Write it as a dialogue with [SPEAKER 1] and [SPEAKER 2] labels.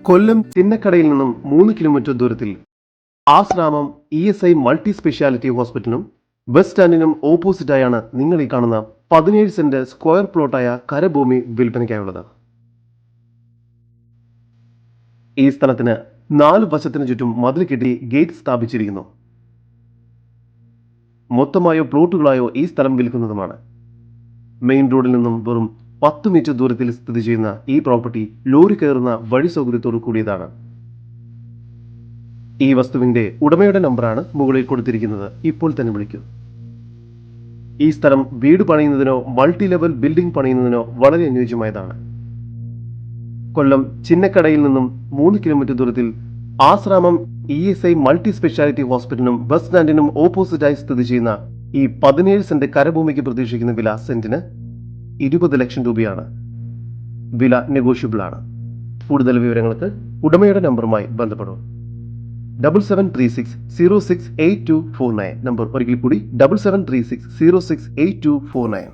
[SPEAKER 1] കൊല്ലം ചിന്നക്കടയിൽ നിന്നും 3 കിലോമീറ്റർ ദൂരത്തിൽ ആശ്രാമം ESI മൾട്ടി സ്പെഷ്യാലിറ്റി ഹോസ്പിറ്റലിനും ബസ് സ്റ്റാൻഡിനും ഓപ്പോസിറ്റായാണ് നിങ്ങൾ ഈ കാണുന്ന 17 സെന്റ് സ്ക്വയർ പ്ലോട്ടായ കരഭൂമി വിൽപ്പനയ്ക്കായുള്ളത്. ഈ സ്ഥലത്തിന് 4 വശത്തിനു ചുറ്റും മതിൽ കെട്ടി ഗേറ്റ് സ്ഥാപിച്ചിരിക്കുന്നു. മൊത്തമായോ പ്ലോട്ടുകളായോ ഈ സ്ഥലം വിൽക്കുന്നതുമാണ്. മെയിൻ റോഡിൽ നിന്നും വെറും 10 മീറ്റർ ദൂരത്തിൽ സ്ഥിതി ചെയ്യുന്ന ഈ പ്രോപ്പർട്ടി ലോറി കയറുന്ന വഴി സൗകര്യത്തോടു കൂടിയതാണ്. ഈ വസ്തുവിന്റെ ഉടമയുടെ നമ്പറാണ് മുകളിൽ കൊടുത്തിരിക്കുന്നത്. ഇപ്പോൾ തന്നെ വിളിക്കൂ. ഈ സ്ഥലം വീട് പണിയുന്നതിനോ മൾട്ടി ലെവൽ ബിൽഡിംഗ് പണിയുന്നതിനോ വളരെ അനുയോജ്യമായതാണ്. കൊല്ലം ചിന്നക്കടയിൽ നിന്നും 3 കിലോമീറ്റർ ദൂരത്തിൽ ആശ്രാമം ESI മൾട്ടി സ്പെഷ്യാലിറ്റി ഹോസ്പിറ്റലിനും ബസ് സ്റ്റാൻഡിനും ഓപ്പോസിറ്റായി സ്ഥിതി ചെയ്യുന്ന ഈ 17 സെന്റ് കരഭൂമിക്ക് പ്രതീക്ഷിക്കുന്ന വില സെന്റിന് 20 ലക്ഷം രൂപയാണ്. വില നെഗോഷ്യബിൾ ആണ്. കൂടുതൽ വിവരങ്ങൾക്ക് ഉടമയുടെ നമ്പറുമായി ബന്ധപ്പെടും. 7736068249 നമ്പർ ഒരിക്കൽ കൂടി 7736068249.